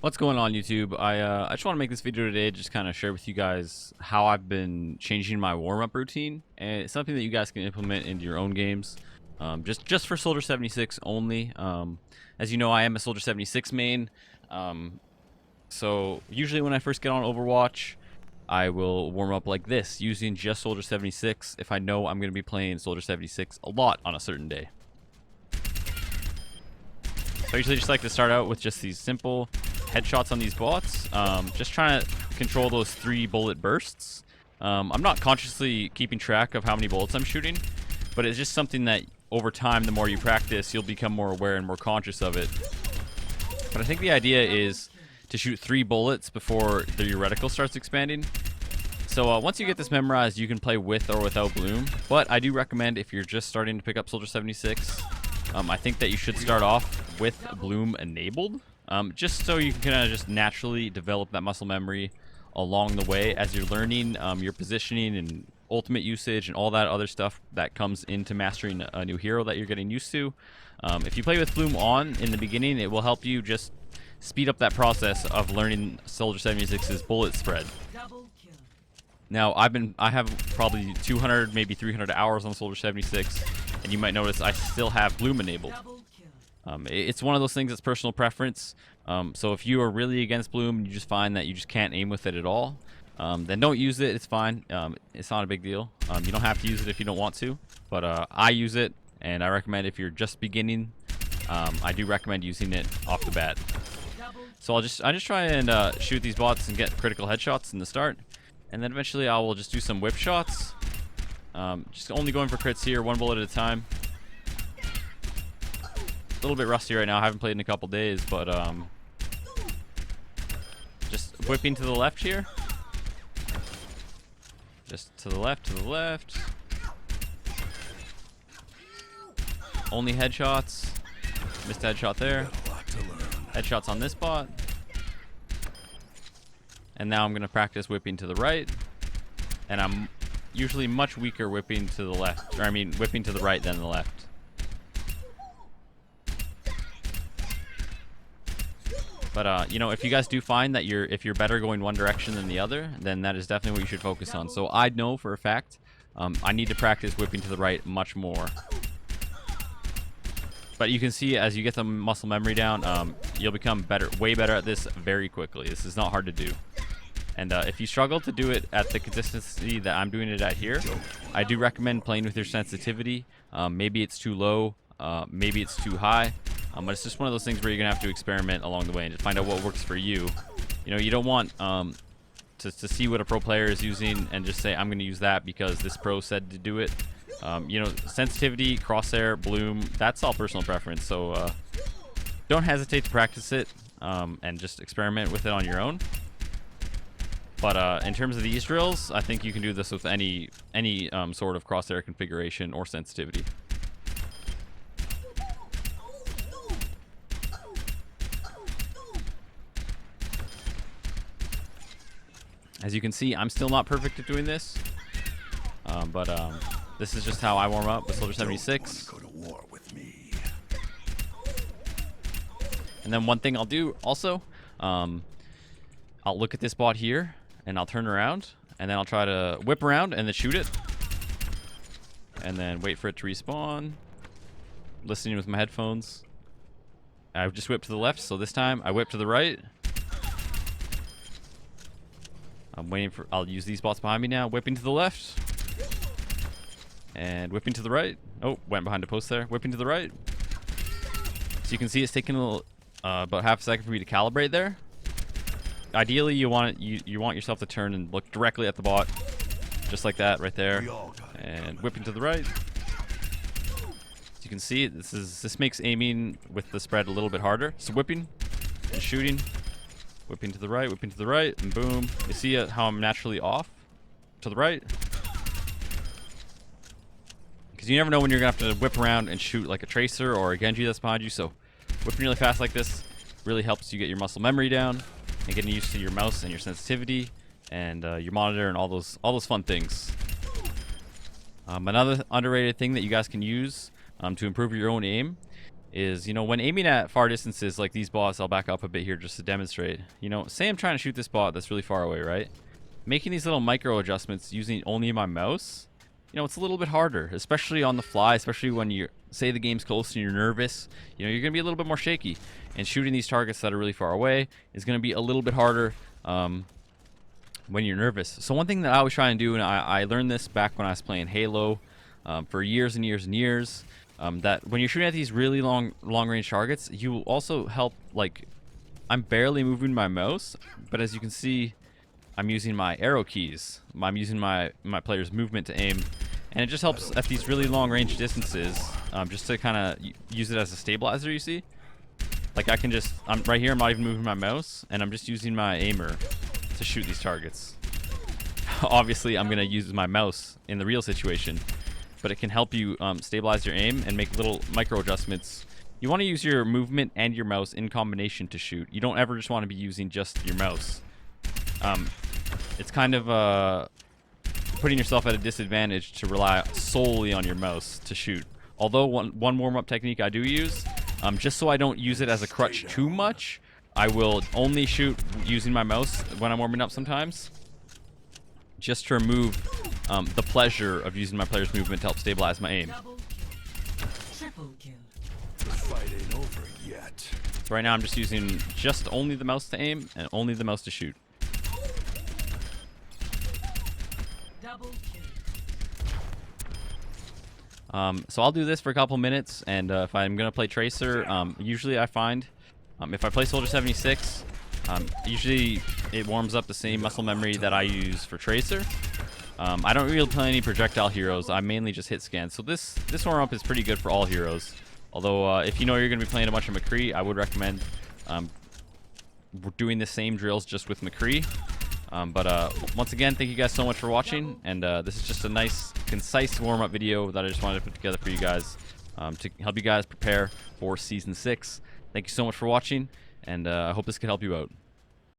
What's going on, YouTube? I just want to make this video today, just kind of share with you guys how I've been changing my warm-up routine, and it's something that you guys can implement into your own games, just for Soldier 76 only. As you know, I am a Soldier 76 main, so usually when I first get on Overwatch, I will warm up like this, using just Soldier 76 if I know I'm going to be playing Soldier 76 a lot on a certain day. So I usually just like to start out with just these simple headshots on these bots, just trying to control those 3 bullet bursts. I'm not consciously keeping track of how many bullets I'm shooting, but it's just something that over time, the more you practice, you'll become more aware and more conscious of it. But I think the idea is to shoot 3 bullets before the reticle starts expanding. So once you get this memorized, you can play with or without Bloom, but I do recommend if you're just starting to pick up Soldier 76, I think that you should start off with Bloom enabled. Just so you can kind of just naturally develop that muscle memory along the way as you're learning your positioning and ultimate usage and all that other stuff that comes into mastering a new hero that you're getting used to. If you play with Bloom on in the beginning, it will help you just speed up that process of learning Soldier 76's bullet spread. Now, I have probably 200, maybe 300 hours on Soldier 76, and you might notice I still have Bloom enabled. It's one of those things that's personal preference. So if you are really against Bloom and you just find that you just can't aim with it at all, then don't use it. It's fine. It's not a big deal. You don't have to use it if you don't want to, but I use it, and I recommend if you're just beginning, I do recommend using it off the bat. So I just try and shoot these bots and get critical headshots in the start, and then eventually I will just do some whip shots. Just only going for crits here, 1 bullet at a time. A little bit rusty right now. I haven't played in a couple days, but just whipping to the left here. Just to the left, to the left. Only headshots. Missed a headshot there. Headshots on this bot. And now I'm going to practice whipping to the right. And I'm usually much weaker whipping to the left. Or I mean, whipping to the right than the left. But you know, if you guys do find that if you're better going one direction than the other, then that is definitely what you should focus on. So I know for a fact I need to practice whipping to the right much more. But you can see as you get the muscle memory down, you'll become better, way better at this very quickly. This is not hard to do. And if you struggle to do it at the consistency that I'm doing it at here, I do recommend playing with your sensitivity. Maybe it's too low, maybe it's too high. But it's just one of those things where you're going to have to experiment along the way and just find out what works for you. You know, you don't want to see what a pro player is using and just say, I'm going to use that because this pro said to do it. You know, sensitivity, crosshair, bloom, that's all personal preference. So don't hesitate to practice it and just experiment with it on your own. But in terms of these drills, I think you can do this with any sort of crosshair configuration or sensitivity. As you can see, I'm still not perfect at doing this, but this is just how I warm up with Soldier 76. And then one thing I'll do also, I'll look at this bot here, and I'll turn around, and then I'll try to whip around and then shoot it. And then wait for it to respawn, listening with my headphones. I just whipped to the left, so this time I whip to the right. I'm waiting for, I'll use these bots behind me now. Whipping to the left. And whipping to the right. Oh, went behind a post there. Whipping to the right. So you can see it's taking a little, about half a second for me to calibrate there. Ideally, you want yourself to turn and look directly at the bot. Just like that right there. And whipping to the right. So you can see this makes aiming with the spread a little bit harder. So whipping and shooting. Whipping to the right, and boom. You see how I'm naturally off to the right? Because you never know when you're going to have to whip around and shoot like a Tracer or a Genji that's behind you. So whipping really fast like this really helps you get your muscle memory down and getting used to your mouse and your sensitivity and your monitor and all those fun things. Another underrated thing that you guys can use to improve your own aim is, when aiming at far distances like these bots, I'll back up a bit here just to demonstrate. Say I'm trying to shoot this bot that's really far away, right? Making these little micro adjustments using only my mouse, it's a little bit harder, especially on the fly, especially when say the game's close and you're nervous. You're going to be a little bit more shaky. And shooting these targets that are really far away is going to be a little bit harder when you're nervous. So one thing that I always try and do, and I learned this back when I was playing Halo for years and years and years, that when you're shooting at these really long range targets, you will also help, I'm barely moving my mouse, but as you can see, I'm using my arrow keys. I'm using my player's movement to aim, and it just helps at these really long range distances, just to kind of use it as a stabilizer, you see? I'm right here, I'm not even moving my mouse, and I'm just using my aimer to shoot these targets. Obviously, I'm going to use my mouse in the real situation, but it can help you stabilize your aim and make little micro adjustments. You want to use your movement and your mouse in combination to shoot. You don't ever just want to be using just your mouse. It's kind of putting yourself at a disadvantage to rely solely on your mouse to shoot. Although one warm-up technique I do use, just so I don't use it as a crutch too much, I will only shoot using my mouse when I'm warming up sometimes, just to remove the pleasure of using my player's movement to help stabilize my aim. The fight ain't over yet. So right now I'm just using only the mouse to aim and only the mouse to shoot. So I'll do this for a couple minutes, and if I'm going to play Tracer, usually I find if I play Soldier 76, usually it warms up the same muscle memory that I use for Tracer. I don't really play any projectile heroes. I mainly just hit scan. So this warm-up is pretty good for all heroes. Although if you're going to be playing a bunch of McCree, I would recommend doing the same drills just with McCree. But once again, thank you guys so much for watching, and this is just a nice, concise warm-up video that I just wanted to put together for you guys to help you guys prepare for Season 6. Thank you so much for watching, and I hope this can help you out.